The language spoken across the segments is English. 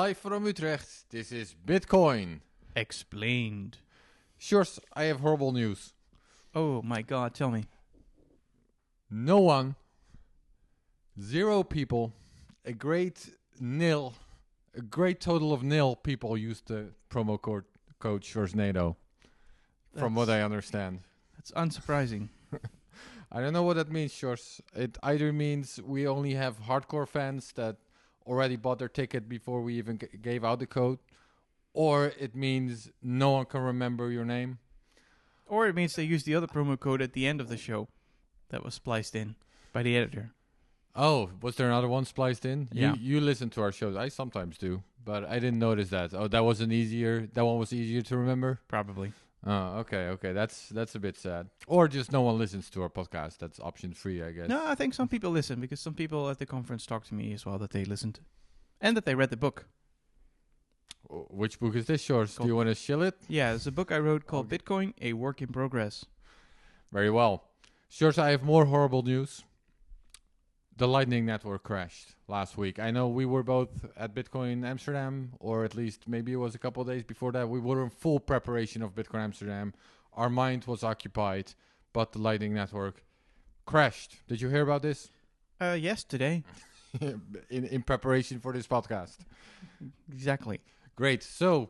Live from Utrecht, this is Bitcoin Explained. Sjors, I have horrible news. Oh my god, tell me. No one, 0 people, a great total of nil people used the promo code SjorsNado, from what I understand. That's unsurprising. I don't know what that means, Sjors. It either means we only have hardcore fans that already bought their ticket before we even gave out the code, or it means no one can remember your name. Or it means they used the other promo code at the end of the show that was spliced in by the editor. Oh, was there another one spliced in? Yeah. You listen to our shows. I sometimes do, but I didn't notice that. Oh, that one was easier to remember? Probably. Oh, okay. That's a bit sad. Or just no one listens to our podcast. That's option 3, I guess. No, I think some people listen because some people at the conference talked to me as well that they listened and that they read the book. Which book is this, Sjors? Do you want to shill it? Yeah, it's a book I wrote called Bitcoin, A Work in Progress. Very well. Sjors, I have more horrible news. The Lightning Network crashed last week. I know we were both at Bitcoin Amsterdam, or at least maybe it was a couple of days before that. We were in full preparation of Bitcoin Amsterdam. Our mind was occupied, but the Lightning Network crashed. Did you hear about this? Yes, today. in preparation for this podcast. Exactly. Great. So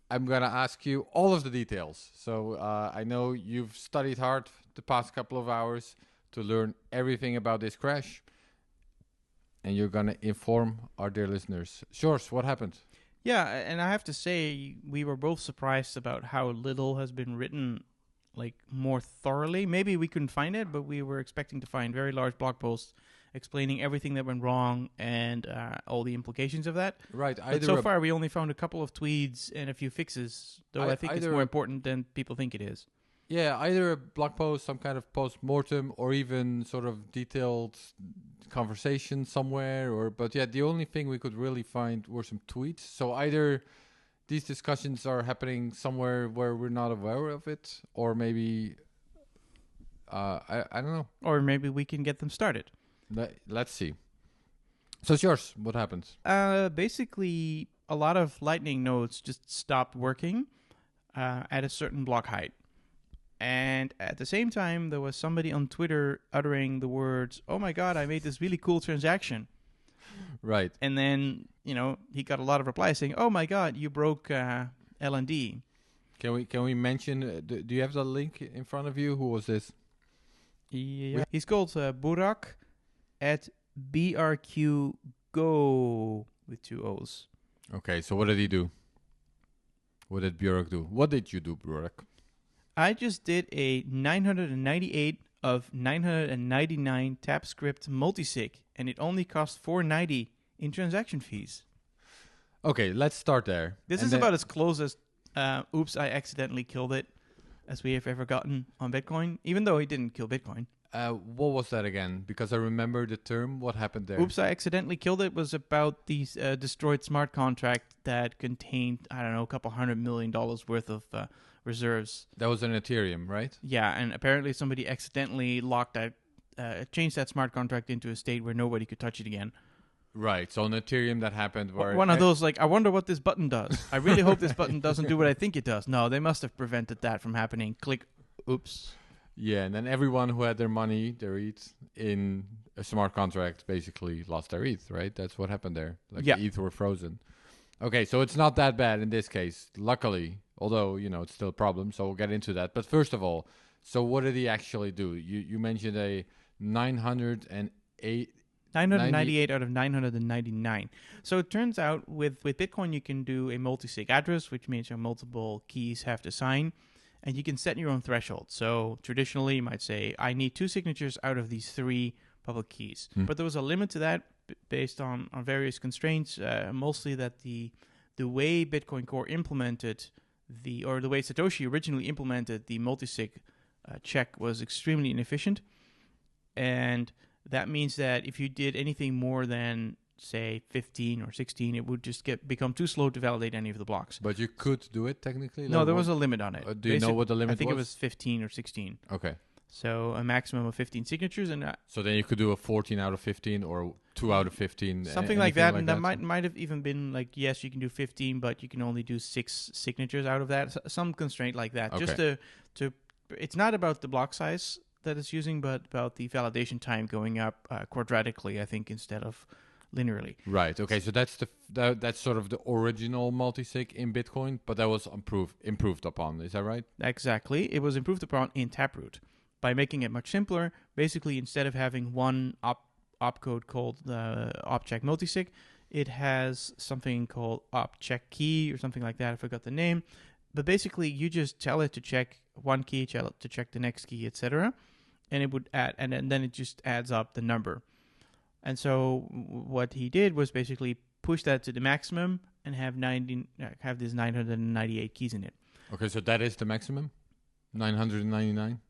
I'm going to ask you all of the details. So I know you've studied hard the past couple of hours to learn everything about this crash. And you're going to inform our dear listeners. Sjors, what happened? Yeah, and I have to say, we were both surprised about how little has been written, like, more thoroughly. Maybe we couldn't find it, but we were expecting to find very large blog posts explaining everything that went wrong and all the implications of that. Right. But so far, we only found a couple of tweets and a few fixes, though I think it's more important than people think it is. Yeah, either a blog post, some kind of post-mortem, or even sort of detailed conversation somewhere. But yeah, the only thing we could really find were some tweets. So either these discussions are happening somewhere where we're not aware of it, or maybe, I don't know. Or maybe we can get them started. Let's see. So Sjors, what happened? Basically, a lot of Lightning nodes just stopped working at a certain block height. And at the same time, there was somebody on Twitter uttering the words, "Oh my God, I made this really cool transaction." Right. And then, he got a lot of replies saying, "Oh my God, you broke LND." Can we mention, do you have the link in front of you? Who was this? Yeah. He's called Burak at BRQGo with 2 O's. Okay, so what did he do? What did Burak do? What did you do, Burak? I just did a 998 of 999 TapScript multisig, and it only cost $4.90 in transaction fees. Okay, let's start there. This is about as close as oops, I accidentally killed it as we have ever gotten on Bitcoin, even though he didn't kill Bitcoin. What was that again? Because I remember the term. What happened there? Oops, I accidentally killed it was about the destroyed smart contract that contained, I don't know, a couple $100 million worth of reserves. That was an Ethereum, right? Yeah, and apparently somebody accidentally changed that smart contract into a state where nobody could touch it again. Right, so on Ethereum that happened where... One of those, like, I wonder what this button does. I really hope this button doesn't do what I think it does. No, they must have prevented that from happening. Click, oops. Yeah, and then everyone who had their money, their ETH, in a smart contract basically lost their ETH, right? That's what happened there. Like, the ETH were frozen. Okay, so it's not that bad in this case, luckily. Although, it's still a problem, so we'll get into that. But first of all, so what did he actually do? You mentioned a 998 out of 999. So it turns out with Bitcoin, you can do a multisig address, which means your multiple keys have to sign, and you can set your own threshold. So traditionally, you might say, I need 2 signatures out of these 3 public keys. But there was a limit to that based on various constraints, mostly that the way Bitcoin Core implemented the way Satoshi originally implemented the multisig check was extremely inefficient. And that means that if you did anything more than, say, 15 or 16, it would just become too slow to validate any of the blocks. But you could do it technically? No, there was a limit on it. Do you know what the limit was? I think it was 15 or 16. Okay. So a maximum of 15 signatures, and So then you could do a 14 out of 15 or 2 out of 15. something like that. And that might have even been like, yes, you can do 15, but you can only do 6 signatures out of that. Some constraint like that. Okay. Just to it's not about the block size that it's using, but about the validation time going up quadratically, I think, instead of linearly. Right. Okay. So that's sort of the original multisig in Bitcoin, but that was improved upon. Is that right? Exactly. It was improved upon in Taproot by making it much simpler. Basically, instead of having one opcode called opcheck multisig, it has something called opcheck key or something like that. I forgot the name. But basically, you just tell it to check one key, tell it to check the next key, etc. And it would add, and then it just adds up the number. And so what he did was basically push that to the maximum and have these 998 keys in it. Okay, so that is the maximum? 999?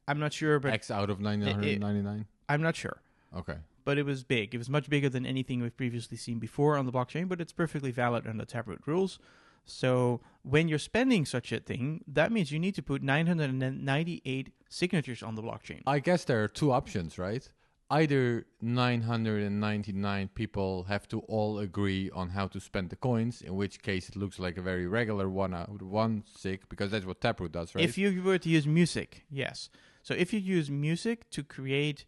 I'm not sure, but X out of 999? I'm not sure. Okay. But it was big. It was much bigger than anything we've previously seen before on the blockchain, but it's perfectly valid under Taproot rules. So when you're spending such a thing, that means you need to put 998 signatures on the blockchain. I guess there are two options, right? Either 999 people have to all agree on how to spend the coins, in which case it looks like a very regular one sig, because that's what Taproot does, right? If you were to use music, yes. So if you use music to create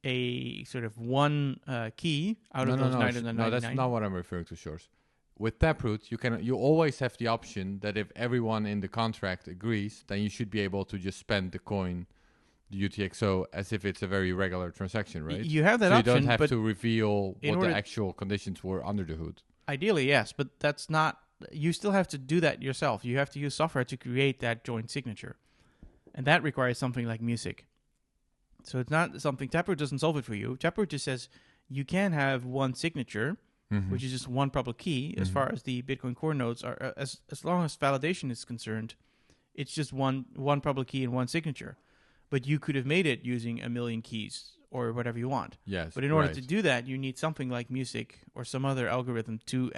a sort of one key out of those 999... No, that's not what I'm referring to, Sjors. With Taproot, you always have the option that if everyone in the contract agrees, then you should be able to just spend the coin, the UTXO, as if it's a very regular transaction, right? You have that option, you don't have to reveal what the actual conditions were under the hood. Ideally, yes, but that's not... You still have to do that yourself. You have to use software to create that joint signature. And that requires something like music. So it's not something... Taproot doesn't solve it for you. Taproot just says you can have one signature, which is just one public key. As far as the Bitcoin Core nodes are, as long as validation is concerned, it's just one public key and one signature. But you could have made it using a million keys or whatever you want. Yes. But in order to do that, you need something like music or some other algorithm to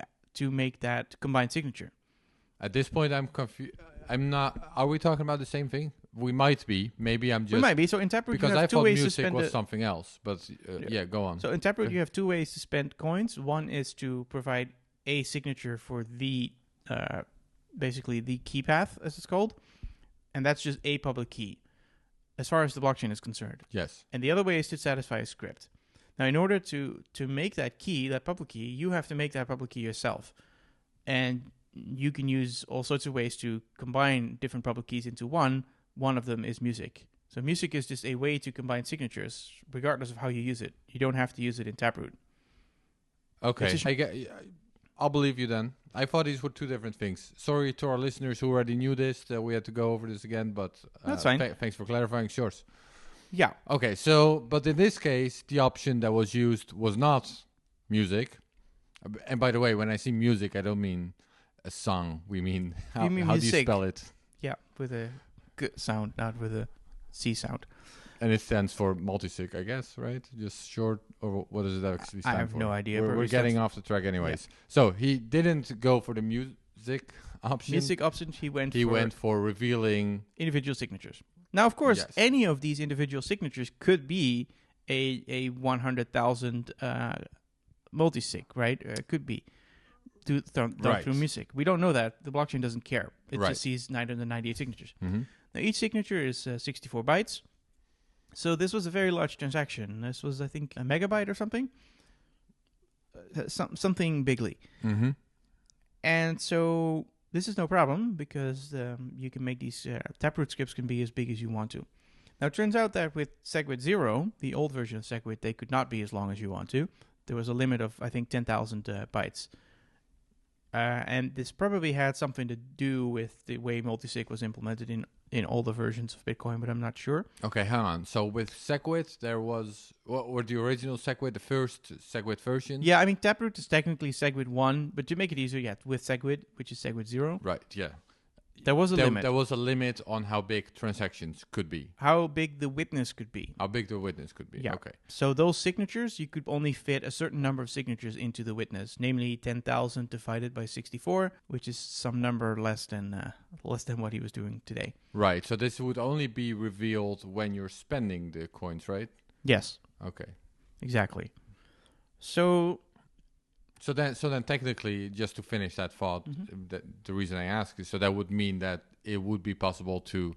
make that combined signature. At this point, I'm confused. I'm not. Are we talking about the same thing? We might be. Maybe I'm just. We might be. So in Taproot, because you have I two thought ways to music spend was something else. But yeah, go on. So in Taproot, you have two ways to spend coins. One is to provide a signature for the basically the key path, as it's called, and that's just a public key, as far as the blockchain is concerned. Yes. And the other way is to satisfy a script. Now, in order to make that key, that public key, you have to make that public key yourself, and you can use all sorts of ways to combine different public keys into one. One of them is music. So music is just a way to combine signatures, regardless of how you use it. You don't have to use it in Taproot. Okay, I'll believe you then. I thought these were two different things. Sorry to our listeners who already knew this, that we had to go over this again, but that's fine. Thanks for clarifying, Sjors. Yeah. Okay, so, but in this case, the option that was used was not music. And by the way, when I see music, I don't mean a song. We mean, how do you spell it? Yeah, with a G sound, not with a C sound. And it stands for multisig, I guess, right? Just short, or what does it actually stand for? I have no idea. We're getting off the track anyways. Yeah. So he didn't go for the music option. Music option, he went for revealing individual signatures. Now, of course, any of these individual signatures could be a 100,000 multisig, right? It could be done through music. We don't know that. The blockchain doesn't care. It just sees 998 signatures. Mm-hmm. Now, each signature is 64 bytes. So this was a very large transaction. This was, I think, a megabyte or something. Something bigly. Mm-hmm. And so this is no problem because you can make these Taproot scripts can be as big as you want to. Now, it turns out that with Segwit 0, the old version of Segwit, they could not be as long as you want to. There was a limit of, I think, 10,000 bytes. And this probably had something to do with the way multisig was implemented in older versions of Bitcoin, but I'm not sure. Okay, hang on. So with Segwit, there was... What were the original Segwit, the first Segwit version? Yeah, I mean, Taproot is technically Segwit 1, but to make it easier, with Segwit, which is Segwit 0. Right, yeah. There was a limit. There was a limit on how big transactions could be. How big the witness could be. How big the witness could be. Yeah. Okay. So those signatures, you could only fit a certain number of signatures into the witness, namely 10,000 divided by 64, which is some number less than what he was doing today. Right. So this would only be revealed when you're spending the coins, right? Yes. Okay. Exactly. So then technically, just to finish that thought, the reason I ask is so that would mean that it would be possible to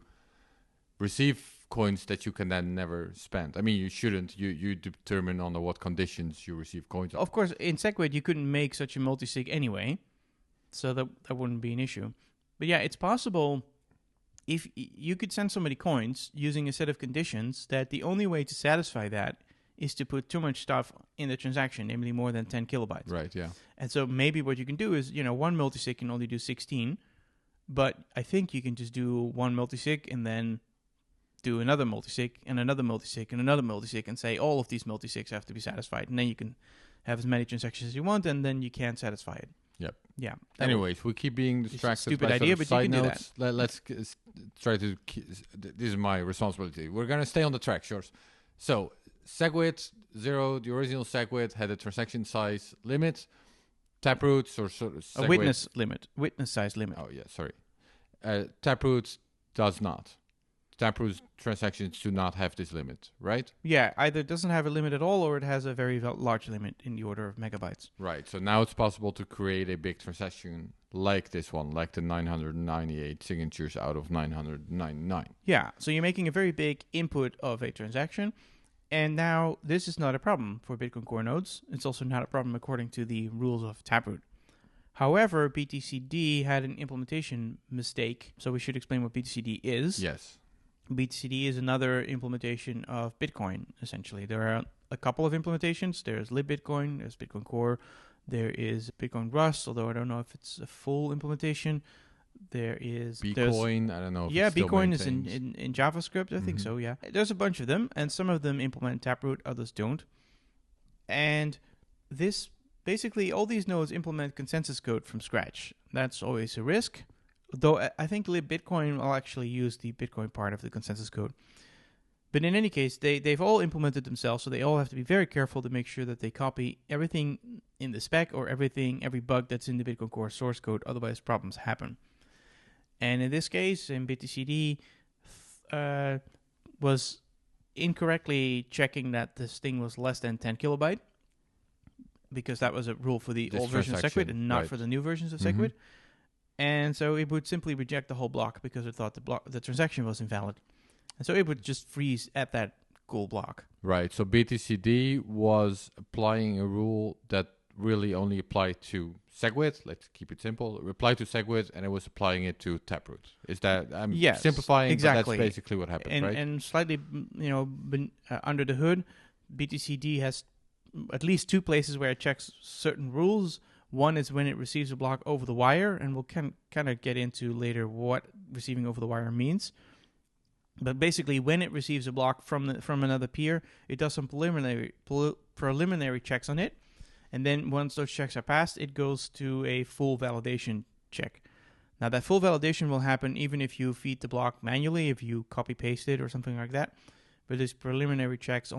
receive coins that you can then never spend. I mean, you shouldn't. You determine under what conditions you receive coins. Of course, in Segwit, you couldn't make such a multisig anyway, so that wouldn't be an issue. But yeah, it's possible if you could send somebody coins using a set of conditions that the only way to satisfy that is to put too much stuff in the transaction, namely more than 10 kilobytes. Right, yeah. And so maybe what you can do is, one multisig can only do 16, but I think you can just do one multisig and then do another multisig and another multisig and another multisig and say all of these multisigs have to be satisfied. And then you can have as many transactions as you want, and then you can't satisfy it. Yep. Yeah. Anyways, we keep being distracted stupid by idea, sort of but you side can do notes. Let's try to... This is my responsibility. We're going to stay on the track, Sjors. So, Segwit 0, the original Segwit, had a transaction size limit. Taproot, or sort of Segwit... A witness limit. Witness size limit. Oh, yeah, sorry. Taproot does not. Taproot transactions do not have this limit, right? Yeah, either it doesn't have a limit at all or it has a very large limit in the order of megabytes. Right, so now it's possible to create a big transaction like this one, like the 998 signatures out of 999. Yeah, so you're making a very big input of a transaction, and now this is not a problem for Bitcoin Core nodes. It's also not a problem according to the rules of Taproot. However, BTCD had an implementation mistake, so we should explain what BTCD is. Yes. BTCD is another implementation of Bitcoin, essentially. There are a couple of implementations. There's LibBitcoin, there's Bitcoin Core, there is Bitcoin Rust, although I don't know if it's a full implementation. There is... Bitcoin, I don't know if yeah, it's still Bitcoin is maintained. in JavaScript, I think so, yeah. There's a bunch of them, and some of them implement Taproot, others don't. And this... Basically, all these nodes implement consensus code from scratch. That's always a risk. Though I think LibBitcoin will actually use the Bitcoin part of the consensus code. But in any case, they've all implemented themselves, so they all have to be very careful to make sure that they copy everything in the spec or every bug that's in the Bitcoin Core source code, otherwise problems happen. And in this case, in BTCD, was incorrectly checking that this thing was less than 10 kilobyte, because that was a rule for the old version of Segwit and not for the new versions of Segwit. And so it would simply reject the whole block because it thought the transaction was invalid. And so it would just freeze at that goal block. Right. So BTCD was applying a rule that really only applied to Segwit. Let's keep it simple. It applied to Segwit, and it was applying it to Taproot. Is that... I'm simplifying, exactly. But that's basically what happened, right? And slightly, under the hood, BTCD has at least two places where it checks certain rules. One is when it receives a block over the wire, and we'll kind of get into later what receiving over the wire means. But basically, when it receives a block from another peer, it does some preliminary checks on it, and then once those checks are passed, it goes to a full validation check. Now, that full validation will happen even if you feed the block manually, if you copy-paste it or something like that. But these preliminary checks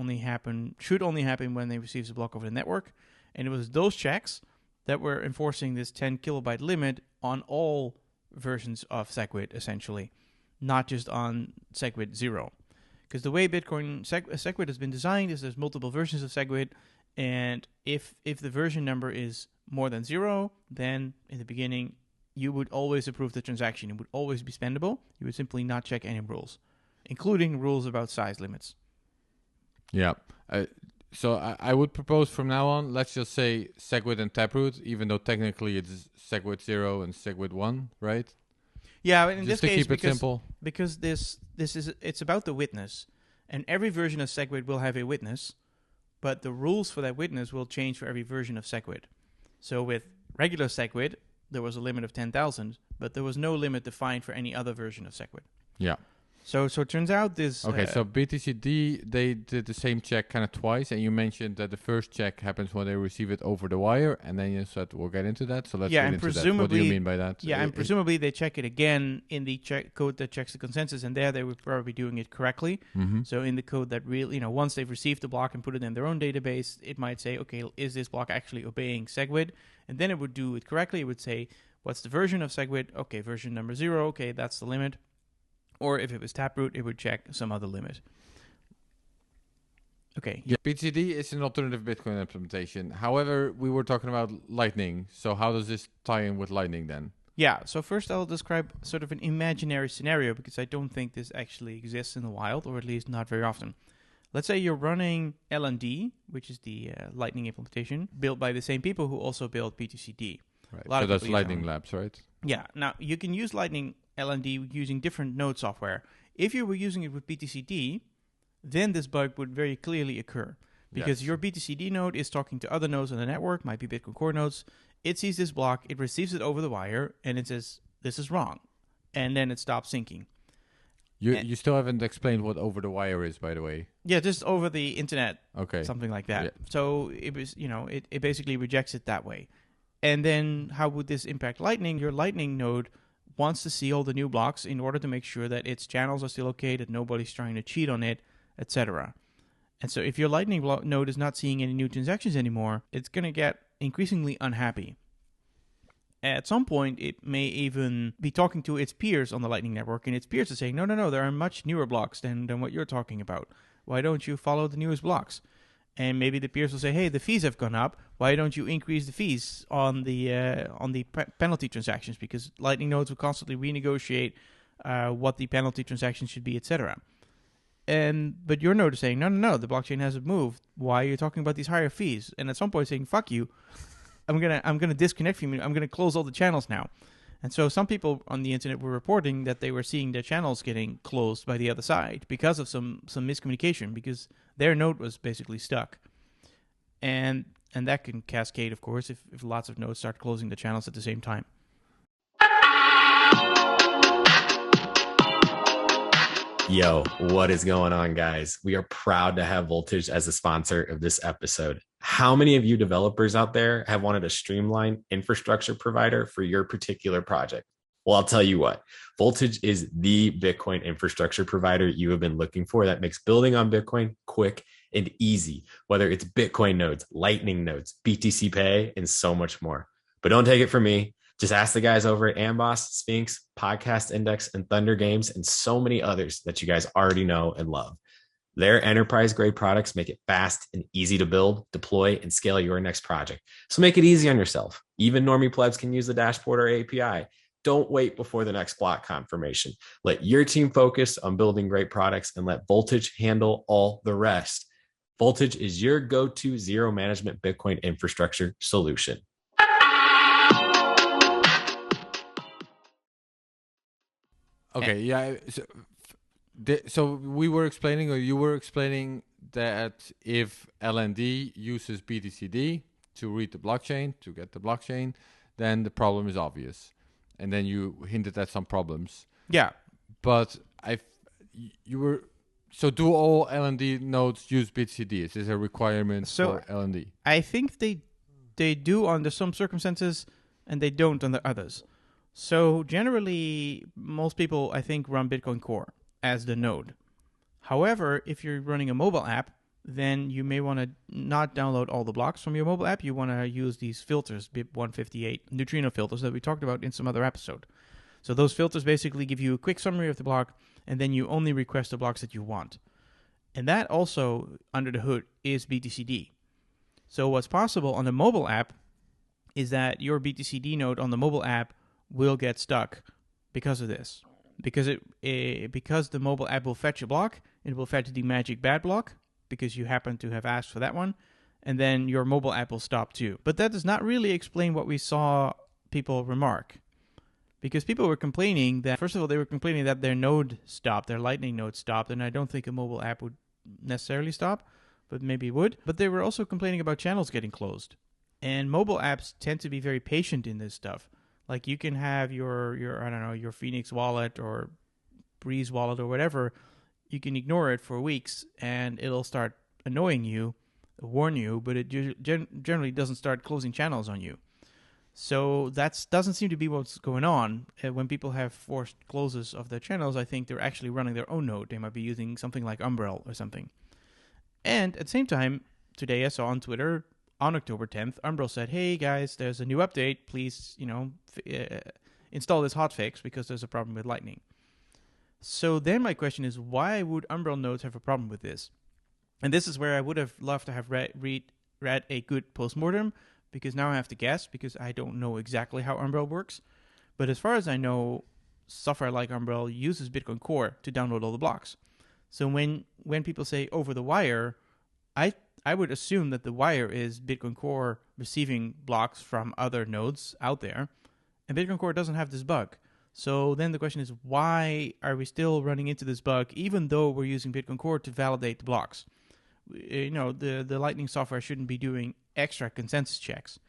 should only happen when they receive the block over the network, and it was those checks that were enforcing this 10 kilobyte limit on all versions of Segwit, essentially, not just on Segwit 0. Because the way Segwit has been designed is there's multiple versions of Segwit, and if the version number is more than 0, then in the beginning, you would always approve the transaction. It would always be spendable. You would simply not check any rules, including rules about size limits. Yeah. So I would propose from now on, let's just say Segwit and Taproot, even though technically it's Segwit 0 and Segwit 1, right? Yeah, in just this case, keep it simple. Because it's about the witness, and every version of Segwit will have a witness, but the rules for that witness will change for every version of Segwit. So with regular Segwit, there was a limit of 10,000, but there was no limit defined for any other version of Segwit. Yeah. So it turns out this... Okay, so BTCD, they did the same check kind of twice, and you mentioned that the first check happens when they receive it over the wire, and then you said we'll get into that, so let's get into that. What do you mean by that? Yeah, and presumably they check it again in the code that checks the consensus, and there they would probably be doing it correctly. So in the code that really, once they've received the block and put it in their own database, it might say, okay, is this block actually obeying Segwit? And then it would do it correctly. It would say, what's the version of Segwit? Okay, version number 0, okay, that's the limit. Or if it was Taproot, it would check some other limit. Okay. Yeah, BTCD is an alternative Bitcoin implementation. However, we were talking about Lightning. So how does this tie in with Lightning then? Yeah, so first I'll describe sort of an imaginary scenario because I don't think this actually exists in the wild, or at least not very often. Let's say you're running LND, which is the Lightning implementation, built by the same people who also built BTCD. Right. So that's Lightning Labs, right? Yeah. Now, you can use Lightning LND using different node software. If you were using it with BTCD, then this bug would very clearly occur. Because your BTCD node is talking to other nodes on the network, might be Bitcoin Core nodes. It sees this block, it receives it over the wire, and it says, this is wrong. And then it stops syncing. You still haven't explained what over the wire is, by the way. Yeah, just over the internet. Okay. Something like that. Yeah. So it was, it basically rejects it that way. And then how would this impact Lightning? Your Lightning node wants to see all the new blocks in order to make sure that its channels are still okay, that nobody's trying to cheat on it, etc. And so if your Lightning node is not seeing any new transactions anymore, it's going to get increasingly unhappy. At some point, it may even be talking to its peers on the Lightning network, and its peers are saying, no, there are much newer blocks than what you're talking about. Why don't you follow the newest blocks? And maybe the peers will say, hey, the fees have gone up. Why don't you increase the fees on the penalty transactions? Because Lightning nodes will constantly renegotiate what the penalty transactions should be, etc. But your node is saying, no, the blockchain hasn't moved. Why are you talking about these higher fees? And at some point saying, fuck you, I'm gonna disconnect from you. I'm gonna close all the channels now. And so some people on the internet were reporting that they were seeing their channels getting closed by the other side because of some miscommunication, because their node was basically stuck. And that can cascade, of course, if lots of nodes start closing the channels at the same time. Yo, what is going on, guys? We are proud to have Voltage as a sponsor of this episode. How many of you developers out there have wanted a streamlined infrastructure provider for your particular project? Well, I'll tell you what, Voltage is the Bitcoin infrastructure provider you have been looking for that makes building on Bitcoin quick and easy, whether it's Bitcoin nodes, Lightning nodes, BTC Pay, and so much more. But don't take it from me. Just ask the guys over at Amboss, Sphinx, Podcast Index, and Thunder Games, and so many others that you guys already know and love. Their enterprise-grade products make it fast and easy to build, deploy, and scale your next project. So make it easy on yourself. Even normie plebs can use the dashboard or API. Don't wait before the next block confirmation. Let your team focus on building great products and let Voltage handle all the rest. Voltage is your go-to zero management Bitcoin infrastructure solution. Okay, yeah. So we were explaining, or you were explaining, that if LND uses BTCD to read the blockchain, to get the blockchain, then the problem is obvious. And then you hinted at some problems. Yeah. But so do all LND nodes use BTCD? Is this a requirement for LND? I think they do under some circumstances, and they don't under others. So generally, most people, I think, run Bitcoin Core as the node. However, if you're running a mobile app, then you may want to not download all the blocks from your mobile app. You want to use these filters, BIP158 neutrino filters that we talked about in some other episode. So those filters basically give you a quick summary of the block, and then you only request the blocks that you want. And that also, under the hood, is BTCD. So what's possible on the mobile app is that your BTCD node on the mobile app will get stuck because of this. Because the mobile app will fetch a block, it will fetch the magic bad block, because you happen to have asked for that one, and then your mobile app will stop too. But that does not really explain what we saw people remark. Because people were complaining that, first of all, they were complaining that their node stopped, their Lightning node stopped, and I don't think a mobile app would necessarily stop, but maybe it would. But they were also complaining about channels getting closed. And mobile apps tend to be very patient in this stuff. Like you can have your Phoenix wallet or Breeze wallet or whatever, you can ignore it for weeks and it'll start annoying you, warn you, but it generally doesn't start closing channels on you. So that doesn't seem to be what's going on. When people have forced closes of their channels, I think they're actually running their own node. They might be using something like Umbrel or something. And at the same time, today I saw on Twitter, on October 10th, Umbrel said, hey guys, there's a new update. Please, install this hotfix because there's a problem with Lightning. So then my question is, why would Umbrel nodes have a problem with this? And this is where I would have loved to have read a good postmortem, because now I have to guess, because I don't know exactly how Umbrel works. But as far as I know, software like Umbrel uses Bitcoin Core to download all the blocks. So when people say over the wire, I would assume that the wire is Bitcoin Core receiving blocks from other nodes out there, and Bitcoin Core doesn't have this bug. So then the question is, why are we still running into this bug, even though we're using Bitcoin Core to validate the blocks? The Lightning software shouldn't be doing extra consensus checks.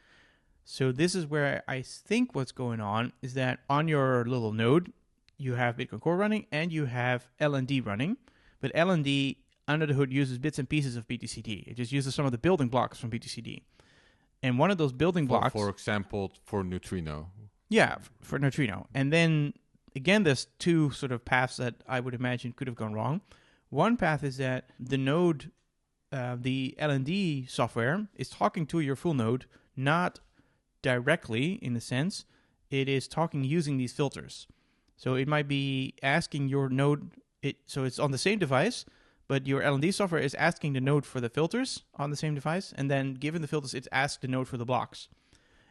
So this is where I think what's going on is that on your little node, you have Bitcoin Core running and you have LND running. But LND, under the hood, uses bits and pieces of BTCD. It just uses some of the building blocks from BTCD. And one of those building blocks... For example, for Neutrino. Yeah, for Neutrino. And then, again, there's two sort of paths that I would imagine could have gone wrong. One path is that the node... the LND software is talking to your full node, not directly in a sense. It is talking using these filters. So it might be asking your node, so it's on the same device, but your LND software is asking the node for the filters on the same device, and then given the filters, it's asked the node for the blocks.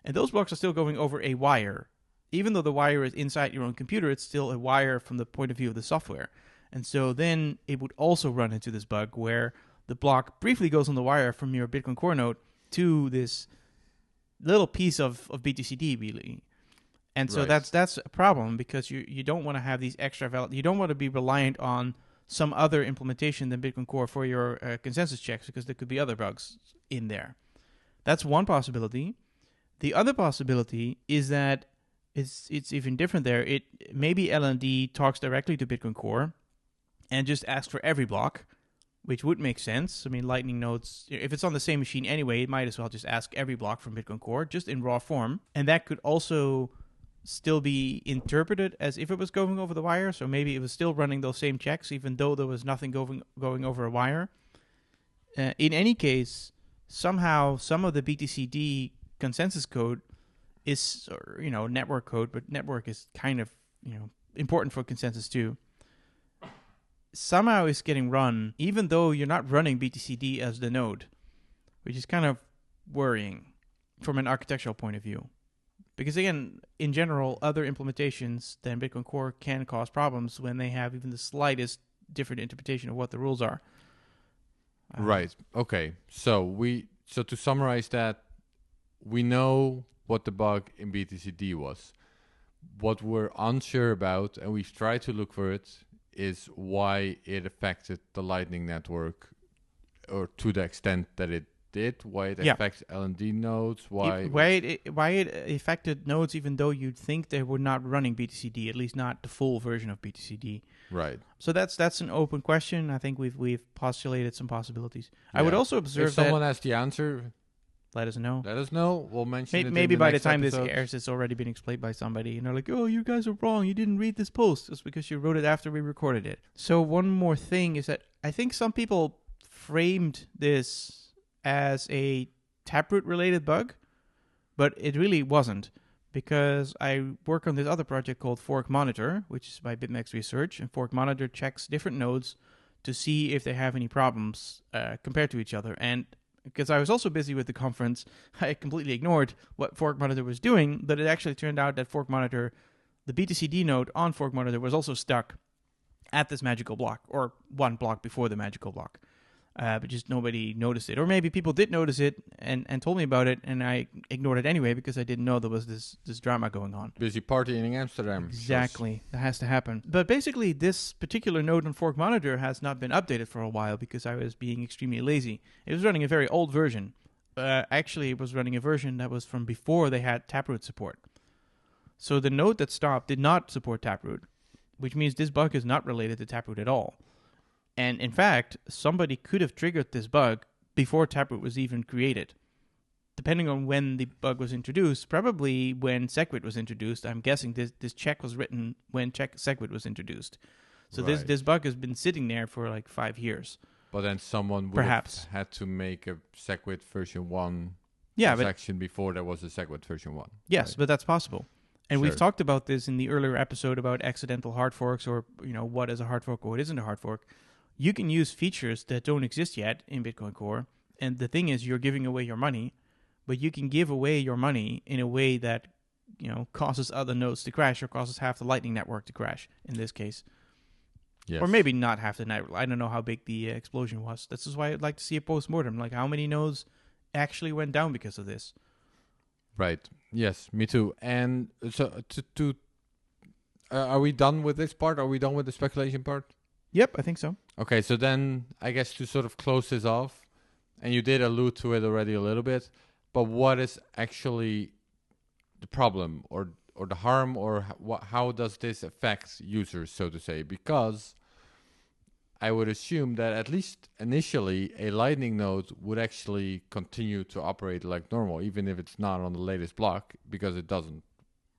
And those blocks are still going over a wire. Even though the wire is inside your own computer, it's still a wire from the point of view of the software. And so then it would also run into this bug where the block briefly goes on the wire from your Bitcoin Core node to this little piece of BTCD, really. And so Right. that's a problem, because you don't want to have these extra you don't want to be reliant on some other implementation than Bitcoin Core for your consensus checks, because there could be other bugs in there. That's one possibility. The other possibility is that it's even different there. Maybe LND talks directly to Bitcoin Core and just asks for every block, which would make sense. I mean, Lightning nodes, if it's on the same machine anyway, it might as well just ask every block from Bitcoin Core, just in raw form. And that could also still be interpreted as if it was going over the wire. So maybe it was still running those same checks, even though there was nothing going over a wire. In any case, somehow some of the BTCD consensus code is, network code, but network is kind of, important for consensus too. Somehow is getting run, even though you're not running BTCD as the node, which is kind of worrying from an architectural point of view. Because again, in general, other implementations than Bitcoin Core can cause problems when they have even the slightest different interpretation of what the rules are. Right. Okay. So to summarize that, we know what the bug in BTCD was. What we're unsure about, and we've tried to look for it, is why it affected the Lightning Network, or to the extent that it did, why it affects LND nodes, why it affected nodes even though you'd think they were not running BTCD, at least not the full version of BTCD. Right. So that's an open question. I think we've postulated some possibilities. Yeah. I would also observe if someone has the answer, let us know. We'll mention it. Maybe in by the next time episode. this airs, it's already been explained by somebody. And they're like, oh, you guys are wrong. You didn't read this post. It's because you wrote it after we recorded it. So one more thing is that I think some people framed this as a Taproot related bug, but it really wasn't, because I work on this other project called Fork Monitor, which is by BitMEX Research, and Fork Monitor checks different nodes to see if they have any problems compared to each other. And because I was also busy with the conference, I completely ignored what Fork Monitor was doing, but it actually turned out that Fork Monitor, the BTCD node on Fork Monitor, was also stuck at this magical block, or one block before the magical block. But just nobody noticed it. Or maybe people did notice it and told me about it, and I ignored it anyway because I didn't know there was this drama going on. Busy partying in Amsterdam. Exactly. That has to happen. But basically, this particular node on Fork Monitor has not been updated for a while because I was being extremely lazy. It was running a very old version. Actually, it was running a version that was from before they had Taproot support. So the node that stopped did not support Taproot. which means this bug is not related to Taproot at all. And in fact, somebody could have triggered this bug before Taproot was even created. Depending on when the bug was introduced, probably when Segwit was introduced. I'm guessing this check was written when Segwit was introduced. So Right. this bug has been sitting there for like 5 years. But then someone would Perhaps. have had to make a Segwit version 1 Yeah, but transaction before there was a Segwit version 1. yes, Right. but that's possible. And we've Sure. talked about this in the earlier episode about accidental hard forks, or what is a hard fork or what isn't a hard fork. You can use features that don't exist yet in Bitcoin Core, and the thing is, you're giving away your money, but you can give away your money in a way that causes other nodes to crash, or causes half the Lightning Network to crash in this case, Yes. or maybe not half the network. I don't know how big the explosion was. This is why I'd like to see a post-mortem, like how many nodes actually went down because of this. Right. Yes, me too. And so are we done with this part? Are we done with the speculation part? Yep, I think so. Okay, so then I guess to sort of close this off, and you did allude to it already a little bit, but what is actually the problem or the harm, or how does this affect users, so to say? Because I would assume that at least initially a Lightning node would actually continue to operate like normal, even if it's not on the latest block, because it doesn't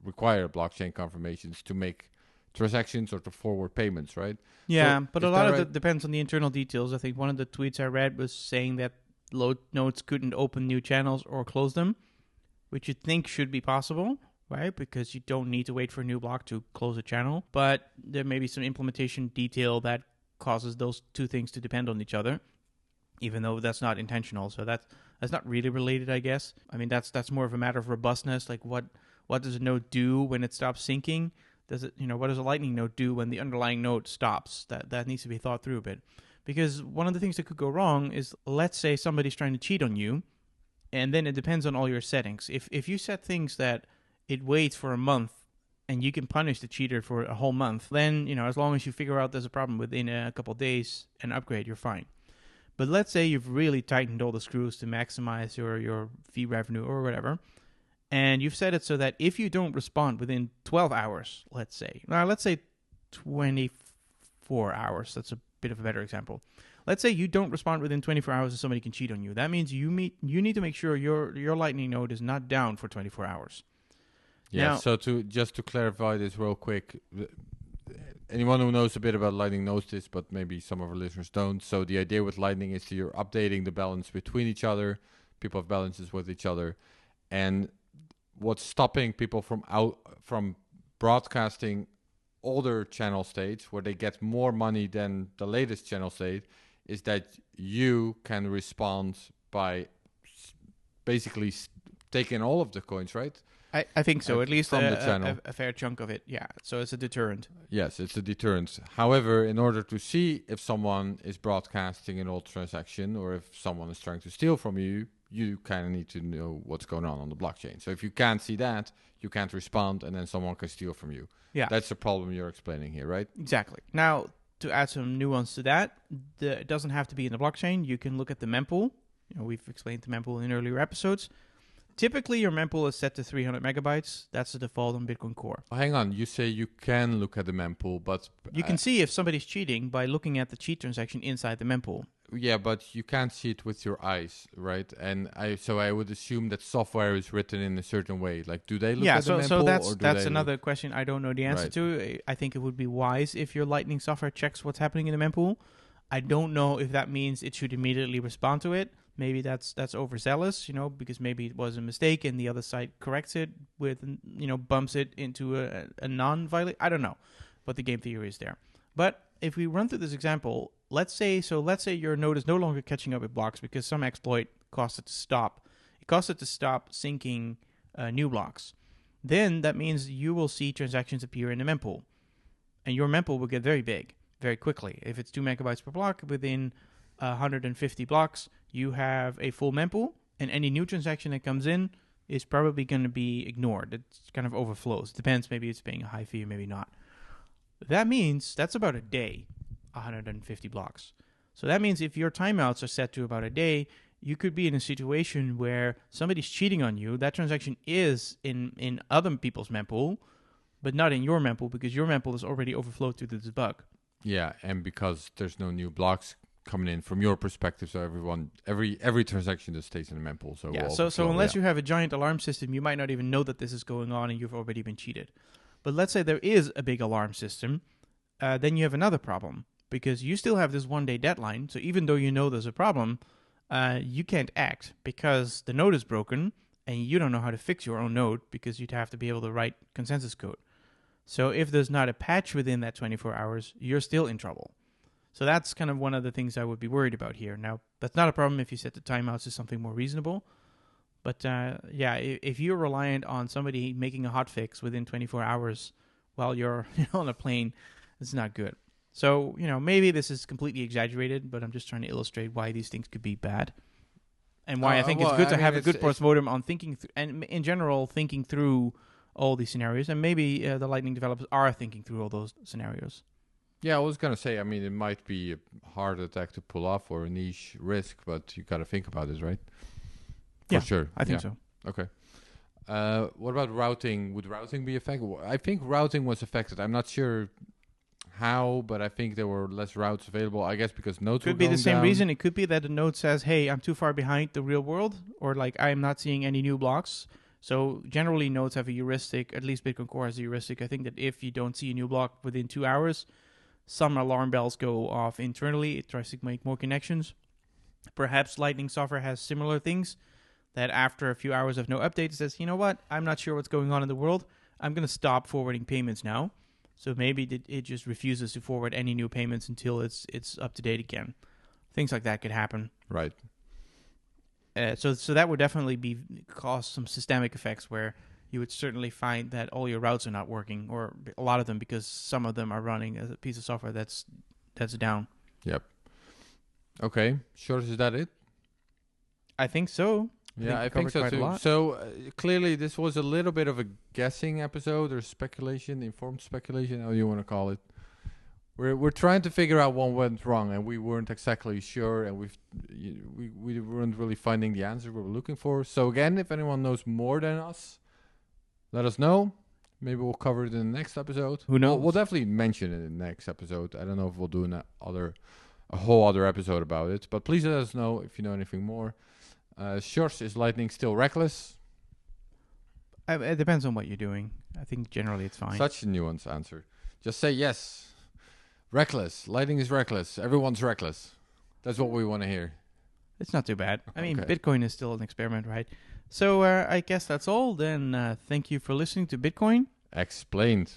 require blockchain confirmations to make transactions or to forward payments, right? Yeah, So but a is lot that of right? it depends on the internal details. I think one of the tweets I read was saying that load nodes couldn't open new channels or close them, which you'd think should be possible, right? Because you don't need to wait for a new block to close a channel. But there may be some implementation detail that causes those two things to depend on each other, even though that's not intentional. So that's not really related, I guess. I mean, that's more of a matter of robustness. Like what does a node do when it stops syncing? What does a Lightning node do when the underlying node stops? That needs to be thought through a bit. Because one of the things that could go wrong is, let's say somebody's trying to cheat on you, and then it depends on all your settings. If you set things that it waits for a month and you can punish the cheater for a whole month, then, as long as you figure out there's a problem within a couple of days and upgrade, you're fine. But let's say you've really tightened all the screws to maximize your fee revenue or whatever, and you've set it so that if you don't respond within 12 hours, let's say 24 hours, that's a bit of a better example. Let's say you don't respond within 24 hours and somebody can cheat on you. That means you need to make sure your Lightning node is not down for 24 hours. Yeah, Now- so to clarify this real quick, anyone who knows a bit about Lightning knows this, but maybe some of our listeners don't. So the idea with Lightning is that you're updating the balance between each other. People have balances with each other, and what's stopping people from broadcasting older channel states where they get more money than the latest channel state is that you can respond by basically taking all of the coins, right? I think so, at least from the channel. a fair chunk of it. Yeah, so it's a deterrent. Yes, it's a deterrent. However, in order to see if someone is broadcasting an old transaction or if someone is trying to steal from you, you kind of need to know what's going on the blockchain. So if you can't see that, you can't respond, and then someone can steal from you. Yeah, That's the problem you're explaining here, right? exactly. Now, to add some nuance to that, it doesn't have to be in the blockchain. You can look at the mempool. We've explained the mempool in earlier episodes. Typically, your mempool is set to 300 megabytes. That's the default on Bitcoin Core. Oh, hang on, you say you can look at the mempool, but You can see if somebody's cheating by looking at the cheat transaction inside the mempool. yeah, but you can't see it with your eyes, right? And I would assume that software is written in a certain way. Like, do they look at the mempool? So or do that's they another question I don't know the answer Right. to. I think it would be wise if your Lightning software checks what's happening in the mempool. I don't know if that means it should immediately respond to it. Maybe that's overzealous, because maybe it was a mistake and the other side corrects it with, bumps it into a non-violate. I don't know what the game theory is there. But if we run through this example, let's say your node is no longer catching up with blocks because some exploit caused it to stop. It caused it to stop syncing new blocks. Then that means you will see transactions appear in the mempool. And your mempool will get very big very quickly. If it's 2 megabytes per block, within 150 blocks, you have a full mempool, and any new transaction that comes in is probably going to be ignored. It kind of overflows. Depends, maybe it's paying a high fee or maybe not. That means that's about a day, 150 blocks. So that means if your timeouts are set to about a day, you could be in a situation where somebody's cheating on you. That transaction is in other people's mempool, but not in your mempool because your mempool is already overflowed to the debug. Yeah, and because there's no new blocks coming in from your perspective, so every transaction just stays in the mempool. So Yeah, will so overflow, unless you have a giant alarm system, you might not even know that this is going on and you've already been cheated. But let's say there is a big alarm system, then you have another problem because you still have this 1-day deadline. So even though you know there's a problem, you can't act because the node is broken and you don't know how to fix your own node because you'd have to be able to write consensus code. So if there's not a patch within that 24 hours, you're still in trouble. So that's kind of one of the things I would be worried about here. Now, that's not a problem if you set the timeouts to something more reasonable. But yeah, if you're reliant on somebody making a hotfix within 24 hours while you're on a plane, it's not good. So, maybe this is completely exaggerated, but I'm just trying to illustrate why these things could be bad. And why I think it's good to have a good postmortem on thinking, and in general, thinking through all these scenarios. And maybe the Lightning developers are thinking through all those scenarios. Yeah, I was going to say, it might be a hard attack to pull off or a niche risk, but you got to think about this, right? For sure. I think so. Okay. What about routing? Would routing be affected? I think routing was affected. I'm not sure how, but I think there were less routes available. I guess because nodes could be the same reason. It could be that the node says, hey, I'm too far behind the real world, or like I'm not seeing any new blocks. So generally nodes have a heuristic, at least Bitcoin Core has a heuristic. I think that if you don't see a new block within 2 hours, some alarm bells go off internally. It tries to make more connections. Perhaps Lightning software has similar things that after a few hours of no update, it says, you know what, I'm not sure what's going on in the world. I'm going to stop forwarding payments now. So maybe it just refuses to forward any new payments until it's up to date again. Things like that could happen. Right. So that would definitely cause some systemic effects where you would certainly find that all your routes are not working, or a lot of them, because some of them are running as a piece of software that's down. Yep. Okay. Sjors, is that it? I think so. I think so too. So clearly this was a little bit of a guessing episode or speculation, informed speculation, how you want to call it. We're trying to figure out what went wrong, and we weren't exactly sure, and we weren't really finding the answer we were looking for. So again, if anyone knows more than us, let us know. Maybe we'll cover it in the next episode. Who knows? We'll definitely mention it in the next episode. I don't know if we'll do a whole other episode about it, but please let us know if you know anything more. Sjors, is Lightning still reckless? It depends on what you're doing. I think generally it's fine. Such a nuanced answer. Just say yes. Reckless. Lightning is reckless. Everyone's reckless. That's what we want to hear. It's not too bad. I mean, Okay. Bitcoin is still an experiment, right? So I guess that's all. Then thank you for listening to Bitcoin Explained.